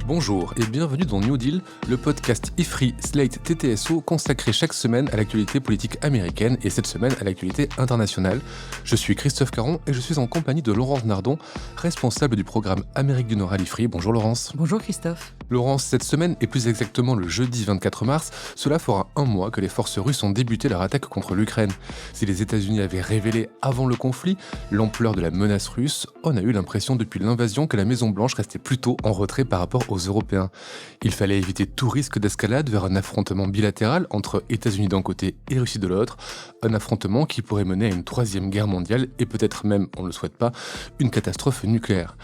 Bonjour et bienvenue dans New Deal, le podcast IFRI Slate TTSO consacré chaque semaine à l'actualité politique américaine et cette semaine à l'actualité internationale. Je suis Christophe Caron et je suis en compagnie de Laurence Nardon, responsable du programme Amérique du Nord à l'IFRI. Bonjour Laurence. Bonjour Christophe. Laurence, cette semaine et plus exactement le jeudi 24 mars, cela fera un mois que les forces russes ont débuté leur attaque contre l'Ukraine. Si les États-Unis avaient révélé avant le conflit l'ampleur de la menace russe, on a eu l'impression depuis l'invasion que la Maison-Blanche restait plutôt en retrait par rapport aux Européens. Il fallait éviter tout risque d'escalade vers un affrontement bilatéral entre États-Unis d'un côté et Russie de l'autre, un affrontement qui pourrait mener à une troisième guerre mondiale et peut-être même, on ne le souhaite pas, une catastrophe nucléaire.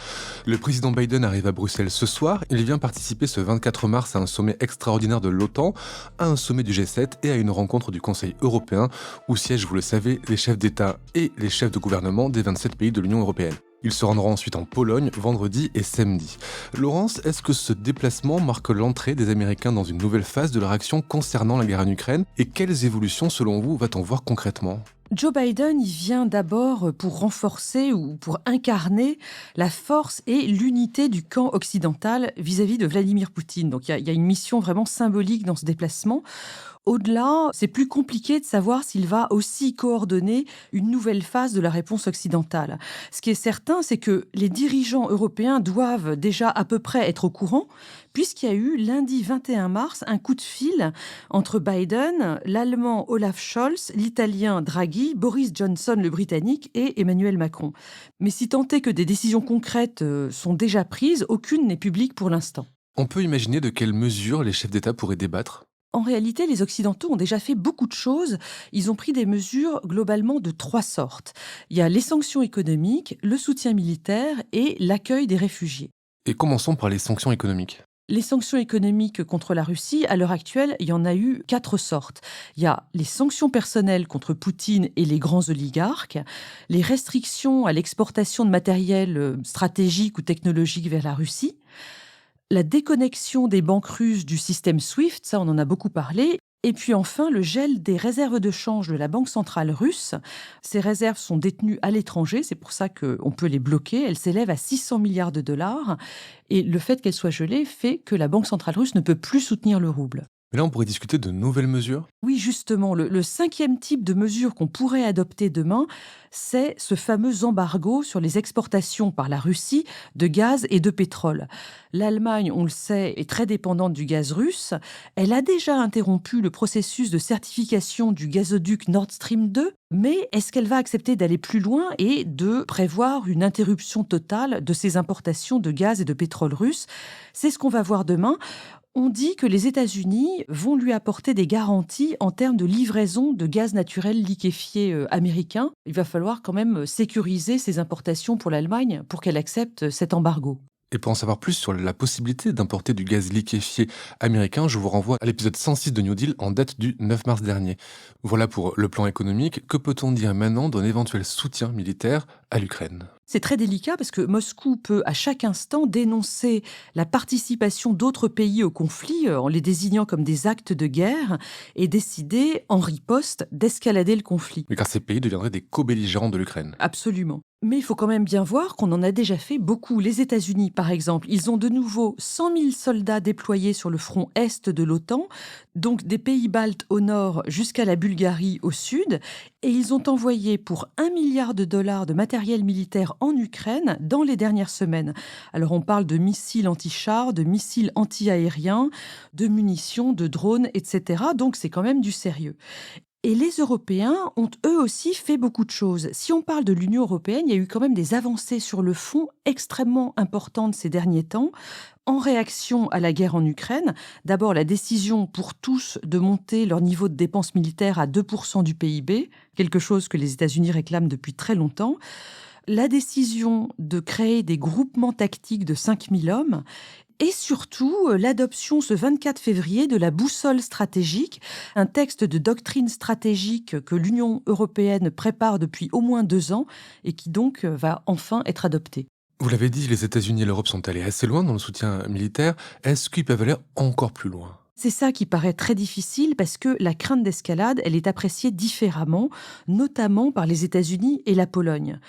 Le président Biden arrive à Bruxelles ce soir, il vient participer ce 24 mars à un sommet extraordinaire de l'OTAN, à un sommet du G7 et à une rencontre du Conseil européen où siègent, vous le savez, les chefs d'État et les chefs de gouvernement des 27 pays de l'Union européenne. Il se rendra ensuite en Pologne vendredi et samedi. Laurence, est-ce que ce déplacement marque l'entrée des Américains dans une nouvelle phase de leur action concernant la guerre en Ukraine? Et quelles évolutions, selon vous, va-t-on voir concrètement ? Joe Biden, il vient d'abord pour renforcer ou pour incarner la force et l'unité du camp occidental vis-à-vis de Vladimir Poutine. Donc il y a une mission vraiment symbolique dans ce déplacement. Au-delà, c'est plus compliqué de savoir s'il va aussi coordonner une nouvelle phase de la réponse occidentale. Ce qui est certain, c'est que les dirigeants européens doivent déjà à peu près être au courant, puisqu'il y a eu lundi 21 mars un coup de fil entre Biden, l'Allemand Olaf Scholz, l'Italien Draghi, Boris Johnson, le Britannique, et Emmanuel Macron. Mais si tant est que des décisions concrètes sont déjà prises, aucune n'est publique pour l'instant. On peut imaginer de quelles mesures les chefs d'État pourraient débattre ? En réalité, les Occidentaux ont déjà fait beaucoup de choses. Ils ont pris des mesures globalement de 3 sortes. Il y a les sanctions économiques, le soutien militaire et l'accueil des réfugiés. Et commençons par les sanctions économiques. Les sanctions économiques contre la Russie, à l'heure actuelle, il y en a eu 4 sortes. Il y a les sanctions personnelles contre Poutine et les grands oligarques, les restrictions à l'exportation de matériel stratégique ou technologique vers la Russie, la déconnexion des banques russes du système SWIFT, ça on en a beaucoup parlé, et puis enfin le gel des réserves de change de la Banque centrale russe. Ces réserves sont détenues à l'étranger, c'est pour ça qu'on peut les bloquer, elles s'élèvent à 600 milliards de dollars, et le fait qu'elles soient gelées fait que la Banque centrale russe ne peut plus soutenir le rouble. Mais là, on pourrait discuter de nouvelles mesures ? Oui, justement, le 5e type de mesure qu'on pourrait adopter demain, c'est ce fameux embargo sur les exportations par la Russie de gaz et de pétrole. L'Allemagne, on le sait, est très dépendante du gaz russe. Elle a déjà interrompu le processus de certification du gazoduc Nord Stream 2, mais est-ce qu'elle va accepter d'aller plus loin et de prévoir une interruption totale de ces importations de gaz et de pétrole russe ? C'est ce qu'on va voir demain. On dit que les États-Unis vont lui apporter des garanties en termes de livraison de gaz naturel liquéfié américain. Il va falloir quand même sécuriser ces importations pour l'Allemagne pour qu'elle accepte cet embargo. Et pour en savoir plus sur la possibilité d'importer du gaz liquéfié américain, je vous renvoie à l'épisode 106 de New Deal en date du 9 mars dernier. Voilà pour le plan économique. Que peut-on dire maintenant d'un éventuel soutien militaire à l'Ukraine ? C'est très délicat parce que Moscou peut à chaque instant dénoncer la participation d'autres pays au conflit en les désignant comme des actes de guerre et décider en riposte d'escalader le conflit. Mais car ces pays deviendraient des co-belligérants de l'Ukraine. Absolument. Mais il faut quand même bien voir qu'on en a déjà fait beaucoup. Les États-Unis, par exemple, ils ont de nouveau 100 000 soldats déployés sur le front est de l'OTAN, donc des pays baltes au nord jusqu'à la Bulgarie au sud, et ils ont envoyé pour 1 milliard de dollars de matériel militaire en Ukraine dans les dernières semaines. Alors on parle de missiles anti-chars, de missiles anti-aériens, de munitions, de drones, etc. Donc c'est quand même du sérieux. Et les Européens ont eux aussi fait beaucoup de choses. Si on parle de l'Union européenne, il y a eu quand même des avancées sur le fond extrêmement importantes ces derniers temps. En réaction à la guerre en Ukraine, d'abord la décision pour tous de monter leur niveau de dépenses militaires à 2% du PIB, quelque chose que les États-Unis réclament depuis très longtemps. La décision de créer des groupements tactiques de 5000 hommes. Et surtout, l'adoption ce 24 février de la boussole stratégique, un texte de doctrine stratégique que l'Union européenne prépare depuis au moins 2 ans et qui donc va enfin être adopté. Vous l'avez dit, les États-Unis et l'Europe sont allés assez loin dans le soutien militaire. Est-ce qu'ils peuvent aller encore plus loin ? C'est ça qui paraît très difficile parce que la crainte d'escalade, elle est appréciée différemment, notamment par les États-Unis et la Pologne.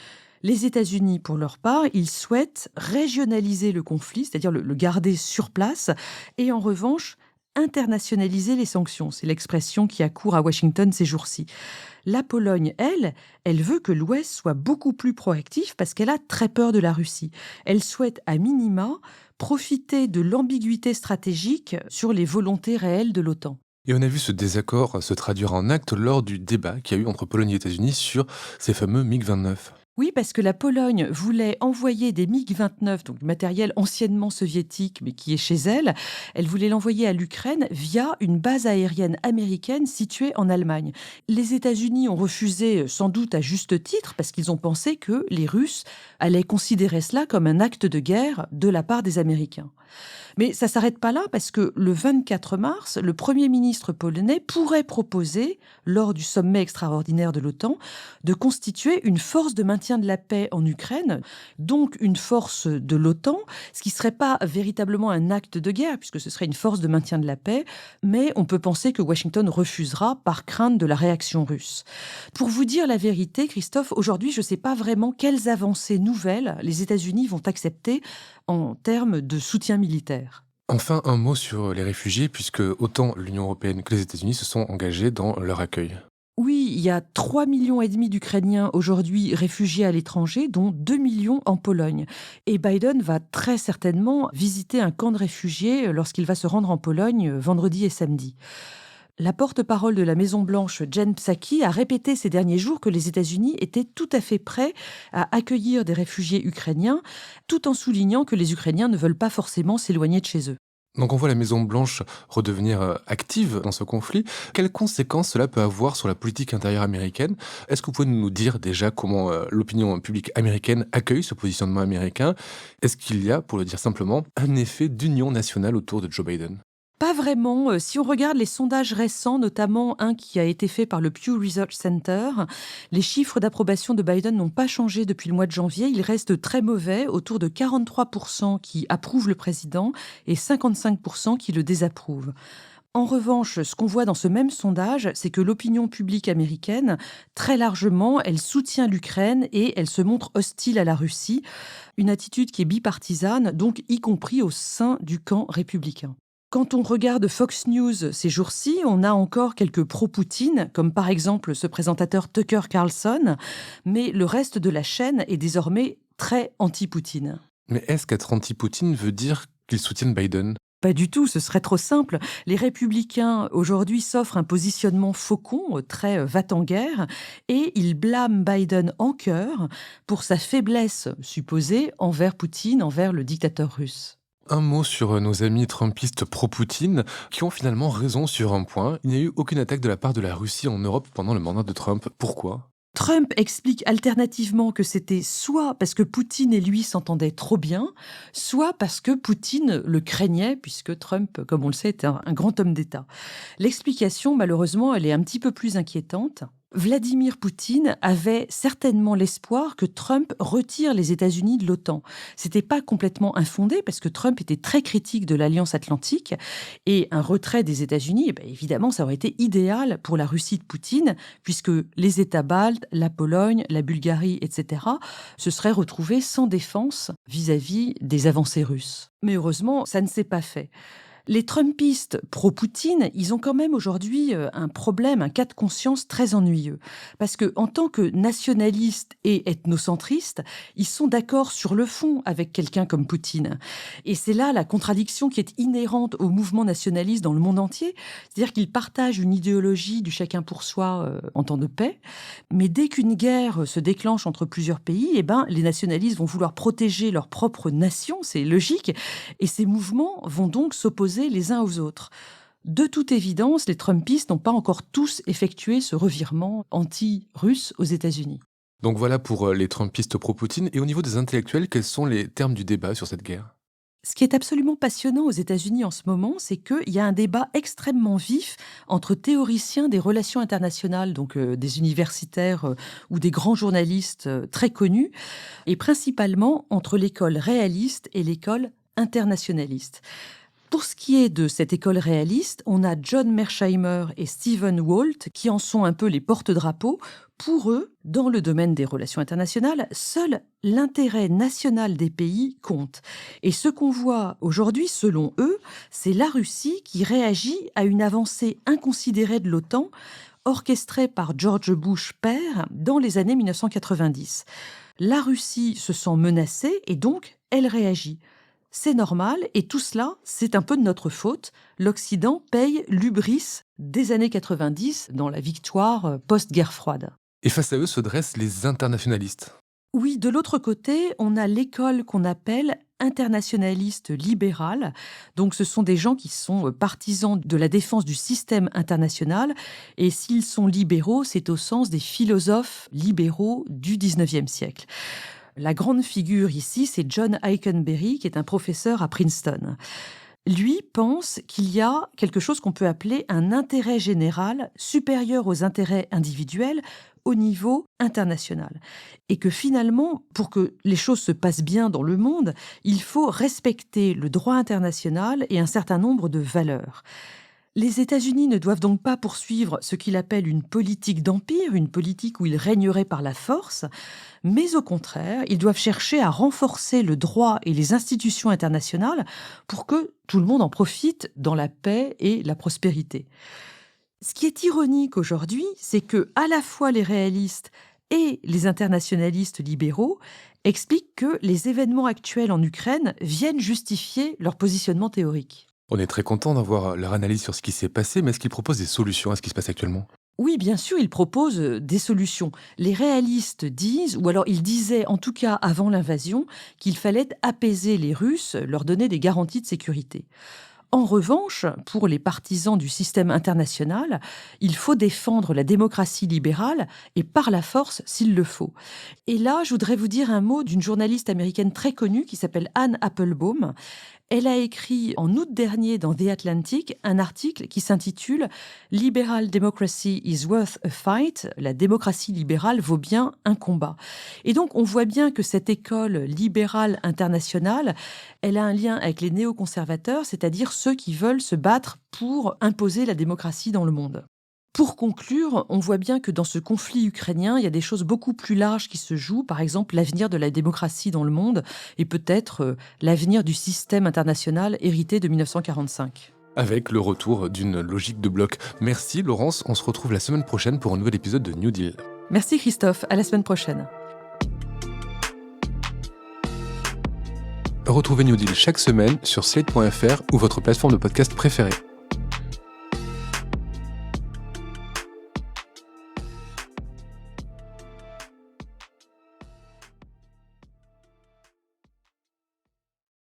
Les États-Unis, pour leur part, ils souhaitent régionaliser le conflit, c'est-à-dire le garder sur place, et en revanche, internationaliser les sanctions. C'est l'expression qui a cours à Washington ces jours-ci. La Pologne, elle veut que l'Ouest soit beaucoup plus proactif parce qu'elle a très peur de la Russie. Elle souhaite, à minima, profiter de l'ambiguïté stratégique sur les volontés réelles de l'OTAN. Et on a vu ce désaccord se traduire en actes lors du débat qu'il y a eu entre Pologne et États-Unis sur ces fameux MiG-29. Oui, parce que la Pologne voulait envoyer des MiG-29, donc du matériel anciennement soviétique, mais qui est chez elle. Elle voulait l'envoyer à l'Ukraine via une base aérienne américaine située en Allemagne. Les États-Unis ont refusé, sans doute à juste titre, parce qu'ils ont pensé que les Russes allaient considérer cela comme un acte de guerre de la part des Américains. Mais ça ne s'arrête pas là, parce que le 24 mars, le Premier ministre polonais pourrait proposer, lors du sommet extraordinaire de l'OTAN, de constituer une force de maintien de la paix en Ukraine, donc une force de l'OTAN, ce qui ne serait pas véritablement un acte de guerre, puisque ce serait une force de maintien de la paix, mais on peut penser que Washington refusera par crainte de la réaction russe. Pour vous dire la vérité, Christophe, aujourd'hui, je ne sais pas vraiment quelles avancées nouvelles les États-Unis vont accepter en termes de soutien militaire. Enfin, un mot sur les réfugiés, puisque autant l'Union européenne que les États-Unis se sont engagés dans leur accueil. Oui, il y a 3,5 millions d'Ukrainiens aujourd'hui réfugiés à l'étranger, dont 2 millions en Pologne. Et Biden va très certainement visiter un camp de réfugiés lorsqu'il va se rendre en Pologne vendredi et samedi. La porte-parole de la Maison-Blanche, Jen Psaki, a répété ces derniers jours que les États-Unis étaient tout à fait prêts à accueillir des réfugiés ukrainiens, tout en soulignant que les Ukrainiens ne veulent pas forcément s'éloigner de chez eux. Donc on voit la Maison-Blanche redevenir active dans ce conflit. Quelles conséquences cela peut avoir sur la politique intérieure américaine? Est-ce que vous pouvez nous dire déjà comment l'opinion publique américaine accueille ce positionnement américain? Est-ce qu'il y a, pour le dire simplement, un effet d'union nationale autour de Joe Biden? Pas vraiment. Si on regarde les sondages récents, notamment un qui a été fait par le Pew Research Center, les chiffres d'approbation de Biden n'ont pas changé depuis le mois de janvier. Ils restent très mauvais, autour de 43% qui approuvent le président et 55% qui le désapprouvent. En revanche, ce qu'on voit dans ce même sondage, c'est que l'opinion publique américaine, très largement, elle soutient l'Ukraine et elle se montre hostile à la Russie. Une attitude qui est bipartisane, donc y compris au sein du camp républicain. Quand on regarde Fox News ces jours-ci, on a encore quelques pro-Poutine, comme par exemple ce présentateur Tucker Carlson, mais le reste de la chaîne est désormais très anti-Poutine. Mais est-ce qu'être anti-Poutine veut dire qu'ils soutiennent Biden? Pas du tout, ce serait trop simple. Les républicains, aujourd'hui, s'offrent un positionnement faucon, très va-t-en-guerre, et ils blâment Biden en cœur pour sa faiblesse supposée envers Poutine, envers le dictateur russe. Un mot sur nos amis trumpistes pro-Poutine, qui ont finalement raison sur un point. Il n'y a eu aucune attaque de la part de la Russie en Europe pendant le mandat de Trump. Pourquoi? Trump explique alternativement que c'était soit parce que Poutine et lui s'entendaient trop bien, soit parce que Poutine le craignait, puisque Trump, comme on le sait, est un grand homme d'État. L'explication, malheureusement, elle est un petit peu plus inquiétante. Vladimir Poutine avait certainement l'espoir que Trump retire les États-Unis de l'OTAN. C'était pas complètement infondé parce que Trump était très critique de l'Alliance Atlantique et un retrait des États-Unis, évidemment, ça aurait été idéal pour la Russie de Poutine puisque les États baltes, la Pologne, la Bulgarie, etc. se seraient retrouvés sans défense vis-à-vis des avancées russes. Mais heureusement, ça ne s'est pas fait. Les Trumpistes pro-Poutine, ils ont quand même aujourd'hui un problème, un cas de conscience très ennuyeux. Parce que en tant que nationalistes et ethnocentristes, ils sont d'accord sur le fond avec quelqu'un comme Poutine. Et c'est là la contradiction qui est inhérente au mouvement nationaliste dans le monde entier. C'est-à-dire qu'ils partagent une idéologie du chacun pour soi en temps de paix. Mais dès qu'une guerre se déclenche entre plusieurs pays, les nationalistes vont vouloir protéger leur propre nation, c'est logique. Et ces mouvements vont donc s'opposer les uns aux autres. De toute évidence, les Trumpistes n'ont pas encore tous effectué ce revirement anti-russe aux États-Unis. Donc voilà pour les Trumpistes pro-Poutine. Et au niveau des intellectuels, quels sont les termes du débat sur cette guerre? Ce qui est absolument passionnant aux États-Unis en ce moment, c'est qu'il y a un débat extrêmement vif entre théoriciens des relations internationales, donc des universitaires ou des grands journalistes très connus, et principalement entre l'école réaliste et l'école internationaliste. Pour ce qui est de cette école réaliste, on a John Mearsheimer et Stephen Walt qui en sont un peu les porte-drapeaux. Pour eux, dans le domaine des relations internationales, seul l'intérêt national des pays compte. Et ce qu'on voit aujourd'hui, selon eux, c'est la Russie qui réagit à une avancée inconsidérée de l'OTAN, orchestrée par George Bush père dans les années 1990. La Russie se sent menacée et donc elle réagit. C'est normal et tout cela, c'est un peu de notre faute. L'Occident paye l'hubris des années 90 dans la victoire post-guerre froide. Et face à eux se dressent les internationalistes. Oui, de l'autre côté, on a l'école qu'on appelle internationaliste libérale. Donc ce sont des gens qui sont partisans de la défense du système international. Et s'ils sont libéraux, c'est au sens des philosophes libéraux du 19e siècle. La grande figure ici, c'est John Ikenberry, qui est un professeur à Princeton. Lui pense qu'il y a quelque chose qu'on peut appeler un intérêt général supérieur aux intérêts individuels au niveau international. Et que finalement, pour que les choses se passent bien dans le monde, il faut respecter le droit international et un certain nombre de valeurs. Les États-Unis ne doivent donc pas poursuivre ce qu'il appelle une politique d'empire, une politique où ils régneraient par la force, mais au contraire, ils doivent chercher à renforcer le droit et les institutions internationales pour que tout le monde en profite dans la paix et la prospérité. Ce qui est ironique aujourd'hui, c'est que à la fois les réalistes et les internationalistes libéraux expliquent que les événements actuels en Ukraine viennent justifier leur positionnement théorique. On est très content d'avoir leur analyse sur ce qui s'est passé, mais est-ce qu'ils proposent des solutions à ce qui se passe actuellement ? Oui, bien sûr, ils proposent des solutions. Les réalistes disent, ou alors ils disaient en tout cas avant l'invasion, qu'il fallait apaiser les Russes, leur donner des garanties de sécurité. En revanche, pour les partisans du système international, il faut défendre la démocratie libérale et par la force s'il le faut. Et là, je voudrais vous dire un mot d'une journaliste américaine très connue qui s'appelle Anne Applebaum. Elle a écrit en août dernier dans The Atlantic un article qui s'intitule « Liberal democracy is worth a fight », la démocratie libérale vaut bien un combat. Et donc on voit bien que cette école libérale internationale, elle a un lien avec les néoconservateurs, c'est-à-dire ceux qui veulent se battre pour imposer la démocratie dans le monde. Pour conclure, on voit bien que dans ce conflit ukrainien, il y a des choses beaucoup plus larges qui se jouent, par exemple l'avenir de la démocratie dans le monde et peut-être l'avenir du système international hérité de 1945. Avec le retour d'une logique de bloc. Merci Laurence, on se retrouve la semaine prochaine pour un nouvel épisode de New Deal. Merci Christophe, à la semaine prochaine. Retrouvez New Deal chaque semaine sur slate.fr ou votre plateforme de podcast préférée.